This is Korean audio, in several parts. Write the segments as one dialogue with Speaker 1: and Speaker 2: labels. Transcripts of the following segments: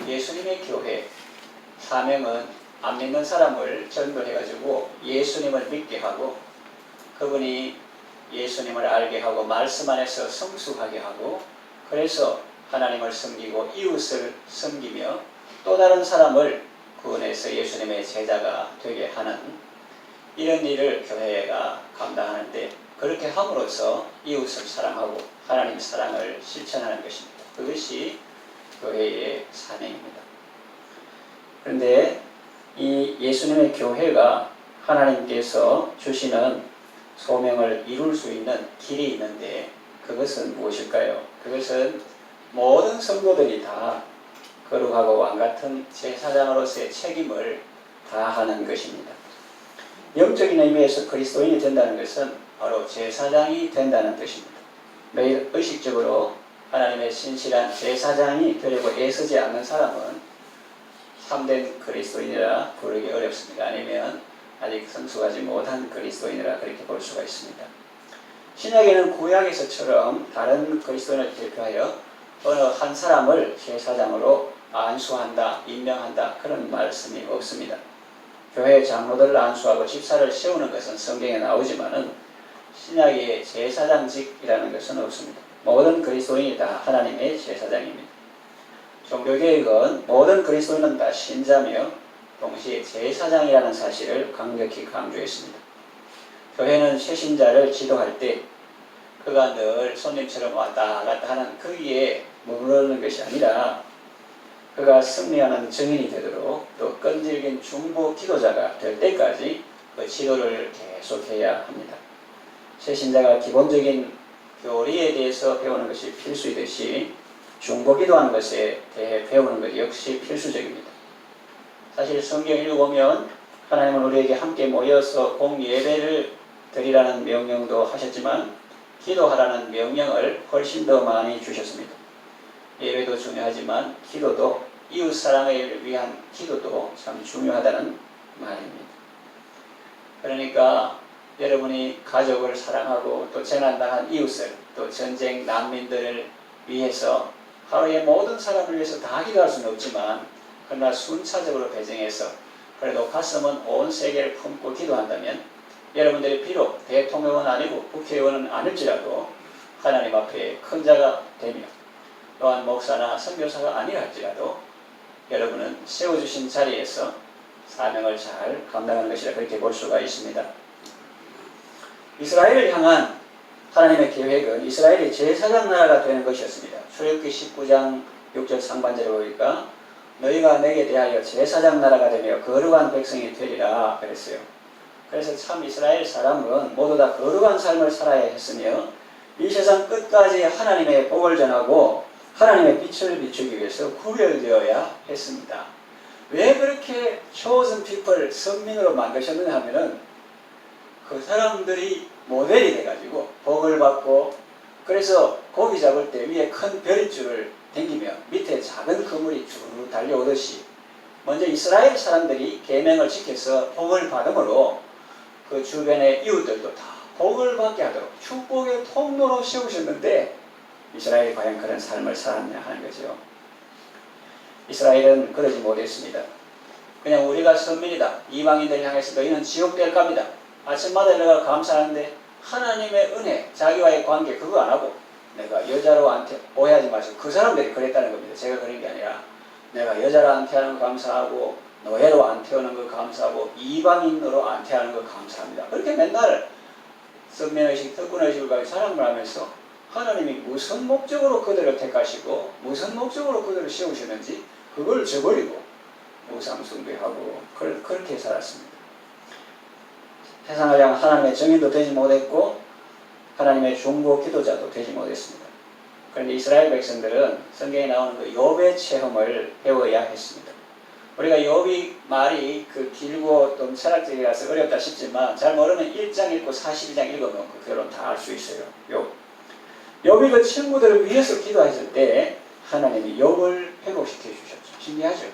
Speaker 1: 예수님의 교회 사명은 안 믿는 사람을 전도해가지고 예수님을 믿게 하고 그분이 예수님을 알게 하고 말씀 안에서 성숙하게 하고 그래서 하나님을 섬기고 이웃을 섬기며 또 다른 사람을 구원해서 예수님의 제자가 되게 하는 이런 일을 교회가 감당하는데 그렇게 함으로써 이웃을 사랑하고 하나님 사랑을 실천하는 것입니다. 그것이 교회의 사명입니다. 그런데 이 예수님의 교회가 하나님께서 주시는 소명을 이룰 수 있는 길이 있는데 그것은 무엇일까요? 그것은 모든 성도들이 다 거룩하고 왕같은 제사장으로서의 책임을 다하는 것입니다. 영적인 의미에서 그리스도인이 된다는 것은 바로 제사장이 된다는 뜻입니다. 매일 의식적으로 하나님의 신실한 제사장이 되려고 애쓰지 않는 사람은 참된 그리스도인이라 부르기 어렵습니다. 아니면 아직 성숙하지 못한 그리스도인이라 그렇게 볼 수가 있습니다. 신약에는 구약에서처럼 다른 그리스도인을 대표하여 어느 한 사람을 제사장으로 안수한다, 임명한다 그런 말씀이 없습니다. 교회 장로들을 안수하고 집사를 세우는 것은 성경에 나오지만은 신약의 제사장직이라는 것은 없습니다. 모든 그리스도인이 다 하나님의 제사장입니다. 종교개혁은 모든 그리스도인은 다 신자며 동시에 제사장이라는 사실을 강력히 강조했습니다. 교회는 새신자를 지도할 때 그가 늘 손님처럼 왔다 갔다 하는 거기에 머무르는 것이 아니라 그가 승리하는 증인이 되도록 또 끈질긴 중보 기도자가 될 때까지 그 지도를 계속해야 합니다. 새신자가 기본적인 교리에 대해서 배우는 것이 필수이듯이 중보 기도하는 것에 대해 배우는 것 역시 필수적입니다. 사실 성경 읽어보면 하나님은 우리에게 함께 모여서 공예배를 드리라는 명령도 하셨지만 기도하라는 명령을 훨씬 더 많이 주셨습니다. 예배도 중요하지만 기도도 이웃 사랑을 위한 기도도 참 중요하다는 말입니다. 그러니까 여러분이 가족을 사랑하고 또 재난당한 이웃을 또 전쟁 난민들을 위해서 하루에 모든 사람을 위해서 다 기도할 수는 없지만 그러나 순차적으로 배정해서 그래도 가슴은 온 세계를 품고 기도한다면 여러분들이 비록 대통령은 아니고 국회의원은 아닐지라도 하나님 앞에 큰 자가 되며 또한 목사나 선교사가 아니라 할지라도 여러분은 세워주신 자리에서 사명을 잘 감당하는 것이라 그렇게 볼 수가 있습니다. 이스라엘을 향한 하나님의 계획은 이스라엘이 제사장 나라가 되는 것이었습니다. 출애굽기 19장 6절 상반절에 보니까 너희가 내게 대하여 제사장 나라가 되며 거룩한 백성이 되리라 그랬어요. 그래서 참 이스라엘 사람은 모두 다 거룩한 삶을 살아야 했으며 이 세상 끝까지 하나님의 복을 전하고 하나님의 빛을 비추기 위해서 구별되어야 했습니다. 왜 그렇게 chosen people 선민으로 만드셨느냐 하면은 그 사람들이 모델이 돼가지고 복을 받고 그래서 고기 잡을 때 위에 큰 별줄을 당기며 밑에 작은 그물이 쭉 달려오듯이 먼저 이스라엘 사람들이 계명을 지켜서 복을 받음으로 그 주변의 이웃들도 다 복을 받게 하도록 축복의 통로로 세우셨는데 이스라엘이 과연 그런 삶을 살았냐 하는 거죠. 이스라엘은 그러지 못했습니다. 그냥 우리가 선민이다. 이방인들 향해서 너희는 지옥 될 겁니다. 아침마다 내가 감사하는데 하나님의 은혜, 자기와의 관계 그거 안 하고 내가 여자로 오해하지 마시고 그 사람들이 그랬다는 겁니다. 제가 그런 게 아니라 내가 여자로 안태하는 거 감사하고 노예로 안태우는 거 감사하고 이방인으로 안태하는 거 감사합니다. 그렇게 맨날 선민의식, 특권의식을 가지고 사랑을 하면서 하나님이 무슨 목적으로 그들을 택하시고 무슨 목적으로 그들을 세우셨는지 그걸 저버리고 우상숭배하고 그렇게 살았습니다. 세상을 향한 하나님의 증인도 되지 못했고 하나님의 중보 기도자도 되지 못했습니다. 그런데 이스라엘 백성들은 성경에 나오는 그 욥의 체험을 배워야 했습니다. 우리가 욥이 말이 그 길고 좀 철학적이라서 어렵다 싶지만 잘 모르면 1장 읽고 41장 읽으면 그 결론 다 알 수 있어요. 욥이 그 친구들을 위해서 기도했을 때 하나님이 욥을 회복시켜 주셨죠. 신기하죠.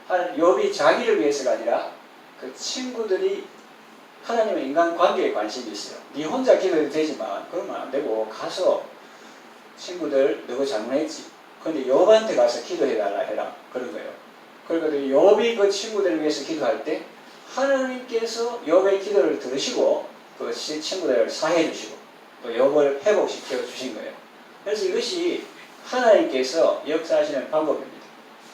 Speaker 1: 욥이 자기를 위해서가 아니라 그 친구들이 하나님의 인간관계에 관심이 있어요. 네 혼자 기도해도 되지만 그러면 안 되고 가서 친구들 너가 잘못했지. 그런데 욥한테 가서 기도해달라 해라. 그런 거예요. 그러니까 욥이 그 친구들을 위해서 기도할 때 하나님께서 욥의 기도를 들으시고 그 친구들을 사해 주시고 또 욥을 회복시켜 주신 거예요. 그래서 이것이 하나님께서 역사하시는 방법입니다.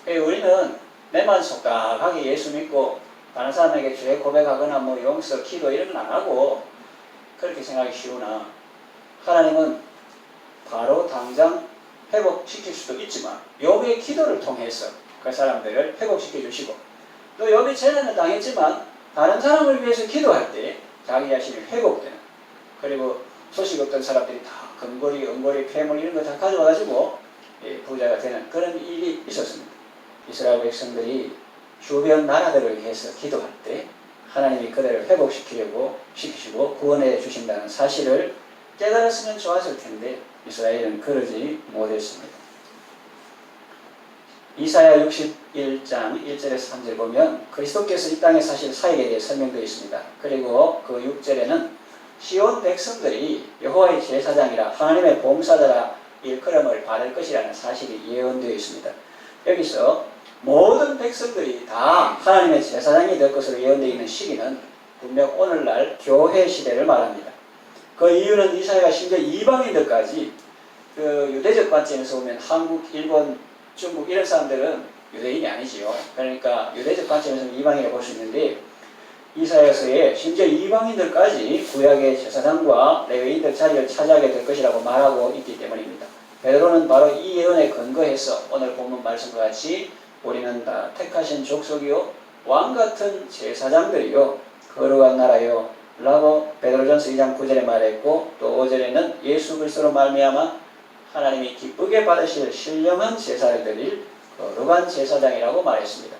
Speaker 1: 우리는 내만 속닥하게 예수 믿고 다른 사람에게 죄 고백하거나 뭐 용서, 기도 이런 건 안 하고 그렇게 생각하기 쉬우나 하나님은 바로 당장 회복시킬 수도 있지만 욥의 기도를 통해서 그 사람들을 회복시켜 주시고 또 욥이 재난을 당했지만 다른 사람을 위해서 기도할 때 자기 자신이 회복되는, 그리고 소식 없던 사람들이 다 금고리, 은고리, 폐물 이런 거 다 가져와가지고 부자가 되는 그런 일이 있었습니다. 이스라엘 백성들이 주변 나라들을 위해서 기도할 때 하나님이 그들을 회복시키시고 구원해 주신다는 사실을 깨달았으면 좋았을 텐데 이스라엘은 그러지 못했습니다. 이사야 61장 1절에서 3절 보면 그리스도께서 이 땅에 사실 사역에 대해 설명되어 있습니다. 그리고 그 6절에는 시온 백성들이 여호와의 제사장이라 하나님의 봉사자라 일컬음을 받을 것이라는 사실이 예언되어 있습니다. 여기서 모든 백성들이 다 하나님의 제사장이 될 것으로 예언되어 있는 시기는 분명 오늘날 교회 시대를 말합니다. 그 이유는 이사야가 심지어 이방인들까지 그 유대적 관점에서 보면 한국, 일본, 중국 이런 사람들은 유대인이 아니지요. 그러니까 유대적 관점에서는 이방인이라고 볼 수 있는데 이사야서에 심지어 이방인들까지 구약의 제사장과 레위인들 자리를 차지하게 될 것이라고 말하고 있기 때문입니다. 베드로는 바로 이 예언에 근거해서 오늘 본문 말씀과 같이 우리는 다 택하신 족속이요 왕같은 제사장들이요 거룩한 나라요 라고 베드로전서 2장 9절에 말했고 또 5절에는 예수 그리스도로 말미암아 하나님이 기쁘게 받으실 신령한 제사를 드릴 거룩한 제사장이라고 말했습니다.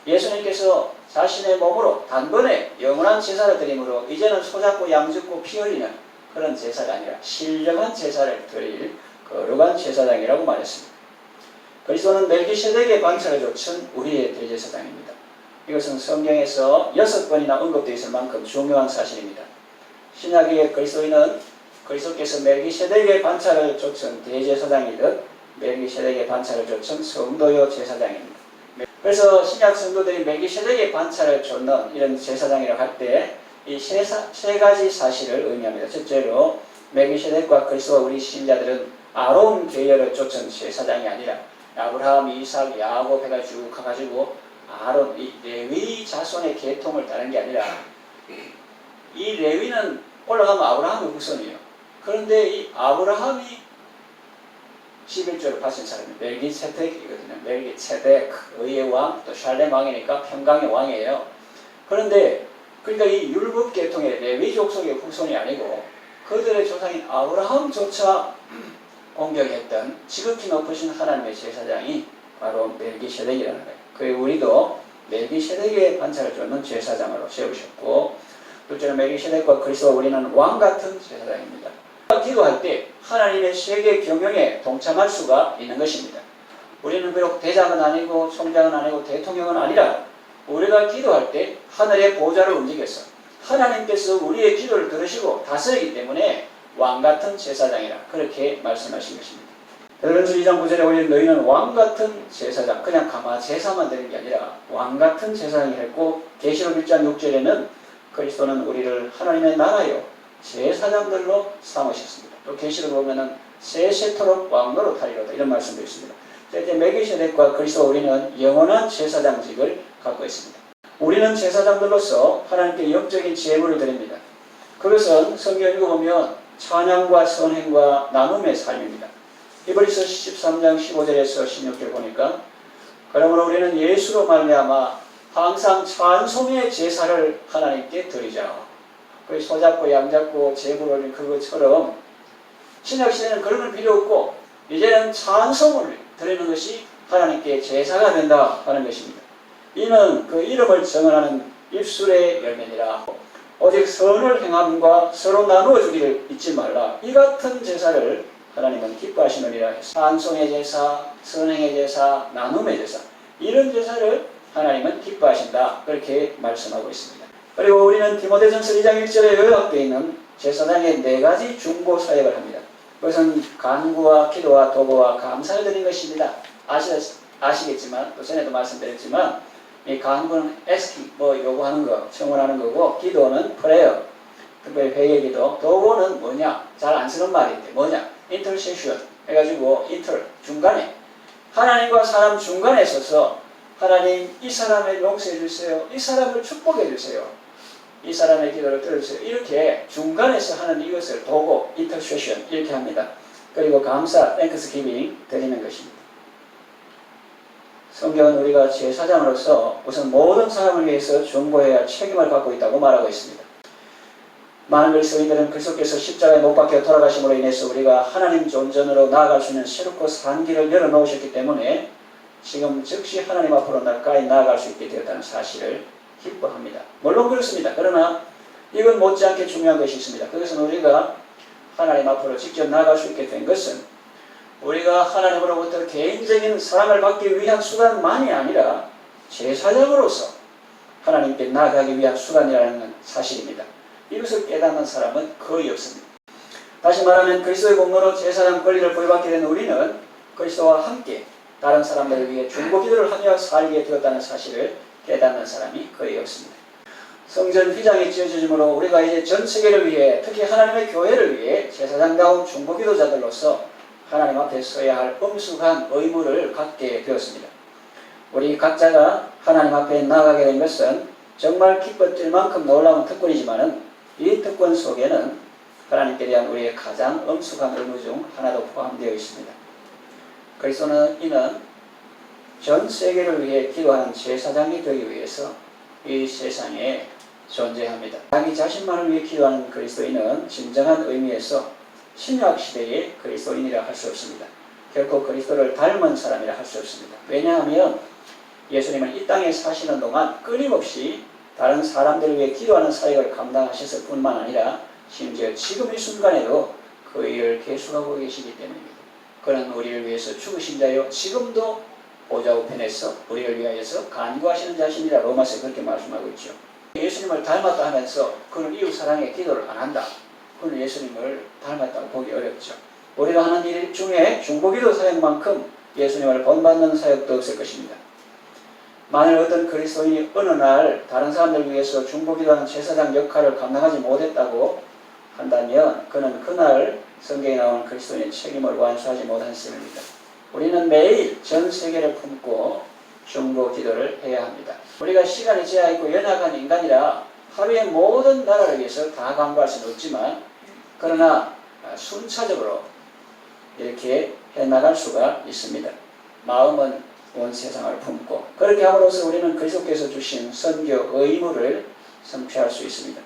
Speaker 1: 예수님께서 자신의 몸으로 단번에 영원한 제사를 드림으로 이제는 소잡고 양죽고 피 흘리는 그런 제사가 아니라 신령한 제사를 드릴 거룩한 제사장이라고 말했습니다. 그리스도는 멜기세덱의 반차를 좇은 우리의 대제사장입니다. 이것은 성경에서 6번이나 언급되어 있을 만큼 중요한 사실입니다. 신약의 그리스도인은 그리스도께서 멜기세덱의 반차를 좇은 대제사장이듯 멜기세덱의 반차를 좇은 성도요 제사장입니다. 그래서 신약 성도들이 멜기세덱의 반차를 좇는 이런 제사장이라고 할 때 이 세 가지 사실을 의미합니다. 첫째로 멜기세덱과 그리스도와 우리 신자들은 아론 계열을 좇은 제사장이 아니라 아브라함, 이삭, 야곱 해가 쭉 가가지고 아론, 이 레위 자손의 계통을 따른 게 아니라 이 레위는 올라가면 아브라함의 후손이에요. 그런데 이 아브라함이 11조를 바친 사람이 멜기세덱이거든요. 멜기세덱, 의의 왕, 또 샬렘 왕이니까 평강의 왕이에요. 그런데 그러니까 이 율법 계통의 레위 족속의 후손이 아니고 그들의 조상인 아브라함조차 공경했던 지극히 높으신 하나님의 제사장이 바로 멜기세덱이라는 거예요. 그리고 우리도 멜기세덱의 반차를 쫓는 제사장으로 세우셨고 둘째로 멜기세덱과 그리스도와 우리는 왕같은 제사장입니다. 기도할 때 하나님의 세계 경영에 동참할 수가 있는 것입니다. 우리는 비록 대장은 아니고 총장은 아니고 대통령은 아니라 우리가 기도할 때 하늘의 보좌를 움직여서 하나님께서 우리의 기도를 들으시고 다스리기 때문에 왕같은 제사장이라 그렇게 말씀하신 것입니다. 베드로전서 2장 9절에 우리는 너희는 왕같은 제사장, 그냥 가마 제사만 드리는 게 아니라 왕같은 제사장이 했고 계시록 1장 6절에는 그리스도는 우리를 하나님의 나라요 제사장들로 삼으셨습니다. 또 계시록 보면은 세세토록 왕노릇하리로다 이런 말씀도 있습니다. 이제 멜기세덱과 그리스도와 우리는 영원한 제사장직을 갖고 있습니다. 우리는 제사장들로서 하나님께 영적인 제물을 드립니다. 그것은 성경 읽어보면 찬양과 선행과 나눔의 삶입니다. 히브리서 13장 15절에서 16절 보니까 그러므로 우리는 예수로 말미암아 항상 찬송의 제사를 하나님께 드리자. 그 소잡고 양잡고 제물 올린 그것처럼 신약시대는 그런 건 필요 없고 이제는 찬송을 드리는 것이 하나님께 제사가 된다 하는 것입니다. 이는 그 이름을 정언하는 입술의 열매니라. 오직 선을 행함과 서로 나누어 주기를 잊지 말라. 이 같은 제사를 하나님은 기뻐하시느니라 해서 찬송의 제사, 선행의 제사, 나눔의 제사 이런 제사를 하나님은 기뻐하신다. 그렇게 말씀하고 있습니다. 그리고 우리는 디모데전서 2장 1절에 요약되어 있는 제사장의 4가지 중보 사역을 합니다. 그것은 간구와 기도와 도보와 감사를 드린 것입니다. 아시다시피 아시겠지만 또 전에도 말씀드렸지만 이 간구는 asking 요구하는 거, 청원하는 거고 기도는 prayer, 특별히 회개 기도. 도구는 뭐냐? 잘 안 쓰는 말인데 뭐냐? intercession 해가지고 중간에 하나님과 사람 중간에 서서 하나님 이 사람을 용서해 주세요. 이 사람을 축복해 주세요. 이 사람의 기도를 들어주세요. 이렇게 중간에서 하는 이것을 도구 intercession 이렇게 합니다. 그리고 감사 thanksgiving 드리는 것입니다. 성경은 우리가 제사장으로서 우선 모든 사람을 위해서 중보해야 할 책임을 갖고 있다고 말하고 있습니다. 많은 그리스도인들은 그리스도께서 십자가에 못 박혀 돌아가심으로 인해서 우리가 하나님 존전으로 나아갈 수 있는 새롭고 산 길을 열어놓으셨기 때문에 지금 즉시 하나님 앞으로 가까이 나아갈 수 있게 되었다는 사실을 기뻐합니다. 물론 그렇습니다. 그러나 이건 못지않게 중요한 것이 있습니다. 그것은 우리가 하나님 앞으로 직접 나아갈 수 있게 된 것은 우리가 하나님으로부터 개인적인 사랑을 받기 위한 수단만이 아니라 제사장으로서 하나님께 나아가기 위한 수단이라는 사실입니다. 이것을 깨닫는 사람은 거의 없습니다. 다시 말하면 그리스도의 공로로 제사장 권리를 부여받게 된 우리는 그리스도와 함께 다른 사람들을 위해 중보기도를 하며 살게 되었다는 사실을 깨닫는 사람이 거의 없습니다. 성전 휘장이 지어지므로 우리가 이제 전 세계를 위해 특히 하나님의 교회를 위해 제사장다운 중보기도자들로서 하나님 앞에 서야 할 엄숙한 의무를 갖게 되었습니다. 우리 각자가 하나님 앞에 나아가게 된 것은 정말 기뻐질 만큼 놀라운 특권이지만은 이 특권 속에는 하나님께 대한 우리의 가장 엄숙한 의무 중 하나도 포함되어 있습니다. 그리스도는 이는 전 세계를 위해 기도하는 제사장이 되기 위해서 이 세상에 존재합니다. 자기 자신만을 위해 기도하는 그리스도인은 진정한 의미에서 신약 시대의 그리스도인이라 할 수 없습니다. 결코 그리스도를 닮은 사람이라 할 수 없습니다. 왜냐하면 예수님은 이 땅에 사시는 동안 끊임없이 다른 사람들을 위해 기도하는 사역을 감당하셨을 뿐만 아니라 심지어 지금 이 순간에도 그 일을 계속하고 계시기 때문입니다. 그는 우리를 위해서 죽으신 자요 지금도 보좌 우편에서 우리를 위하여서 간구하시는 자신이라 로마서에 그렇게 말씀하고 있죠. 예수님을 닮았다 하면서 그는 이웃 사랑에 기도를 안 한다. 그는 예수님을 닮았다고 보기 어렵죠. 우리가 하는 일 중에 중보기도 사역만큼 예수님을 본받는 사역도 없을 것입니다. 만일 어떤 그리스도인이 어느 날 다른 사람들을 위해서 중보기도하는 제사장 역할을 감당하지 못했다고 한다면 그는 그날 성경에 나온 그리스도인의 책임을 완수하지 못한 셈입니다. 우리는 매일 전 세계를 품고 중보기도를 해야 합니다. 우리가 시간이 제한있고 연약한 인간이라 하루에 모든 나라를 위해서 다 간구할 수는 없지만 그러나 순차적으로 이렇게 해나갈 수가 있습니다. 마음은 온 세상을 품고 그렇게 함으로써 우리는 그리스도께서 주신 선교 의무를 성취할 수 있습니다.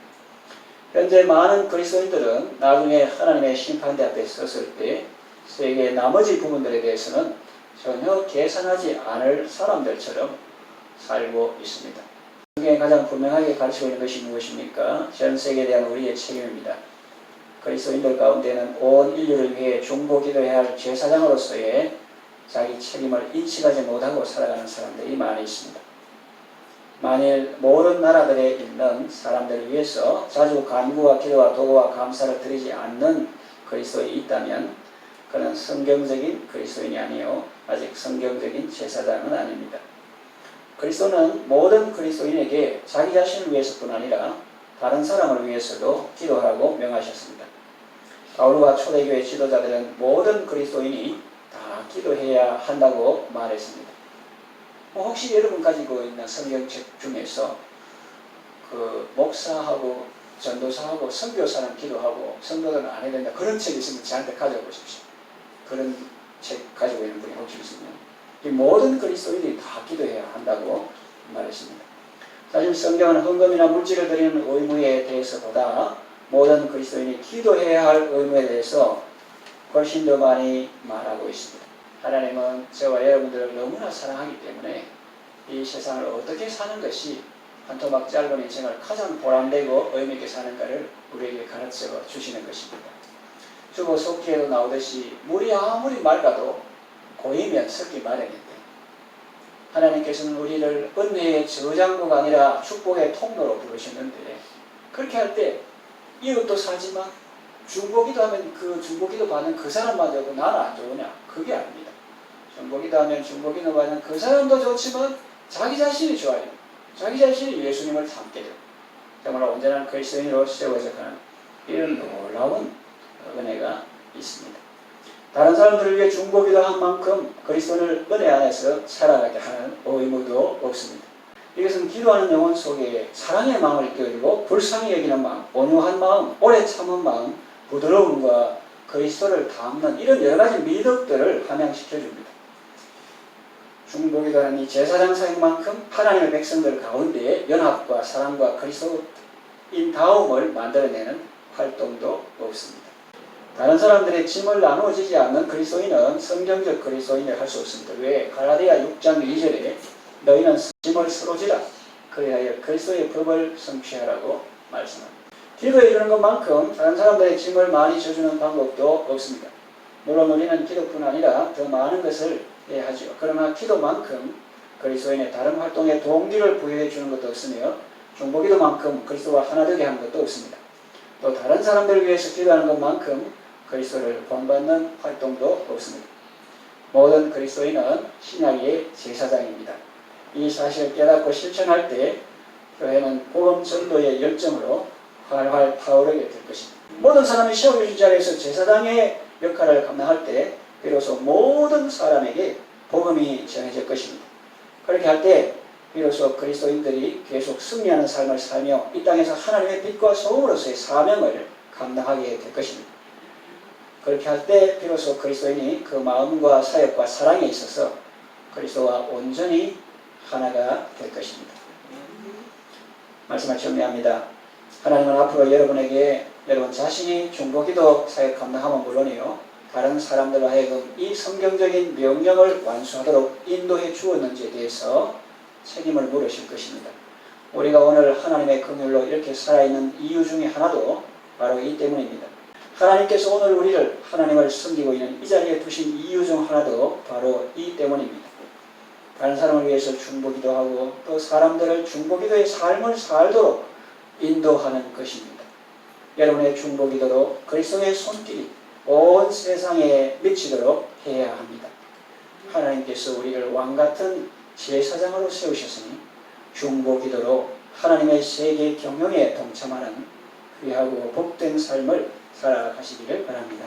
Speaker 1: 현재 많은 그리스도인들은 나중에 하나님의 심판대 앞에 섰을 때 세계의 나머지 부분들에 대해서는 전혀 계산하지 않을 사람들처럼 살고 있습니다. 성경에 가장 분명하게 가르치고 있는 것이 무엇입니까? 전 세계에 대한 우리의 책임입니다. 그리스도인들 가운데는 온 인류를 위해 중보기도해야 할 제사장으로서의 자기 책임을 인식하지 못하고 살아가는 사람들이 많이 있습니다. 만일 모든 나라들에 있는 사람들을 위해서 자주 간구와 기도와 도구와 감사를 드리지 않는 그리스도인이 있다면 그는 성경적인 그리스도인이 아니요 아직 성경적인 제사장은 아닙니다. 그리스도는 모든 그리스도인에게 자기 자신을 위해서뿐 아니라 다른 사람을 위해서도 기도하라고 명하셨습니다. 바울과 초대교회 지도자들은 모든 그리스도인이 다 기도해야 한다고 말했습니다. 혹시 여러분 가지고 있는 성경책 중에서 그 목사하고 전도사하고 선교사는 기도하고 성도들은 안 해야 된다 그런 책이 있으면 저한테 가져와 보십시오. 그런 책 가지고 있는 분이 혹시 있으면 이 모든 그리스도인이 다 기도해야 한다고 말했습니다. 사실 성경은 헌금이나 물질을 드리는 의무에 대해서보다 모든 그리스도인이 기도해야 할 의무에 대해서 훨씬 더 많이 말하고 있습니다. 하나님은 저와 여러분들을 너무나 사랑하기 때문에 이 세상을 어떻게 사는 것이 한 토막 짧은 인생을 가장 보람되고 의미있게 사는가를 우리에게 가르쳐 주시는 것입니다. 주보 속기에도 나오듯이 물이 아무리 맑아도 고이면 섞기 마련인데 하나님께서는 우리를 은혜의 저장고가 아니라 축복의 통로로 부르셨는데 그렇게 할 때 이웃도 살지만 중보기도 하면 그 중보기도 받는 그 사람마저도 나는 안 좋으냐? 그게 아닙니다. 중보기도 하면 중보기도 하면 그 사람도 좋지만 자기 자신이 좋아요. 자기 자신이 예수님을 닮게 돼요. 정말 온전한 그리스도인으로 세워져 가는 이런 놀라운 은혜가 있습니다. 다른 사람들을 위해 중보기도 한 만큼 그리스도를 은혜 안에서 살아가게 하는 의무도 없습니다. 이것은 기도하는 영혼 속에 사랑의 마음을 끼워주고 불쌍히 여기는 마음, 온유한 마음, 오래 참은 마음, 부드러움과 그리스도를 닮는 이런 여러 가지 미덕들을 함양시켜줍니다. 중보기도는 이 제사장 사역만큼 하나님의 백성들 가운데 연합과 사랑과 그리스도인다움을 만들어내는 활동도 없습니다. 다른 사람들의 짐을 나누어지지 않는 그리스도인은 성경적 그리스도인을 할 수 없습니다. 왜? 갈라디아 6장 2절에 너희는 짐을 서로 지라 그리하여 그리스도의 법을 성취하라고 말씀합니다. 기도에 이르는 것만큼 다른 사람들의 짐을 많이 져주는 방법도 없습니다. 물론 우리는 기도뿐 아니라 더 많은 것을 해야 하죠. 그러나 기도만큼 그리스도인의 다른 활동에 동기를 부여해 주는 것도 없으며 중보기도만큼 그리스도와 하나 되게 하는 것도 없습니다. 또 다른 사람들을 위해서 기도하는 것만큼 그리스도를 본받는 활동도 없습니다. 모든 그리스도인은 신약의 제사장입니다. 이 사실을 깨닫고 실천할 때 교회는 복음 전도의 열정으로 활활 타오르게 될 것입니다. 모든 사람이 세워주신 자리에서 제사장의 역할을 감당할 때 비로소 모든 사람에게 복음이 전해질 것입니다. 그렇게 할 때 비로소 그리스도인들이 계속 승리하는 삶을 살며 이 땅에서 하나님의 빛과 소금으로서의 사명을 감당하게 될 것입니다. 그렇게 할 때 비로소 그리스도인이 그 마음과 사역과 사랑에 있어서 그리스도와 온전히 하나가 될 것입니다. 말씀을 정리합니다. 하나님은 앞으로 여러분에게 여러분 자신이 중보기도 사역 감당하면 물론이요 다른 사람들로 하여금 이 성경적인 명령을 완수하도록 인도해 주었는지에 대해서 책임을 물으실 것입니다. 우리가 오늘 하나님의 긍휼로 이렇게 살아있는 이유 중에 하나도 바로 이 때문입니다. 하나님께서 오늘 우리를 하나님을 섬기고 있는 이 자리에 두신 이유 중 하나도 바로 이 때문입니다. 다른 사람을 위해서 중보기도 하고 또 사람들을 중보기도의 삶을 살도록 인도하는 것입니다. 여러분의 중보기도도 그리스도의 손길이 온 세상에 미치도록 해야 합니다. 하나님께서 우리를 왕같은 제사장으로 세우셨으니 중보기도로 하나님의 세계 경영에 동참하는 귀하고 복된 삶을 살아가시기를 바랍니다.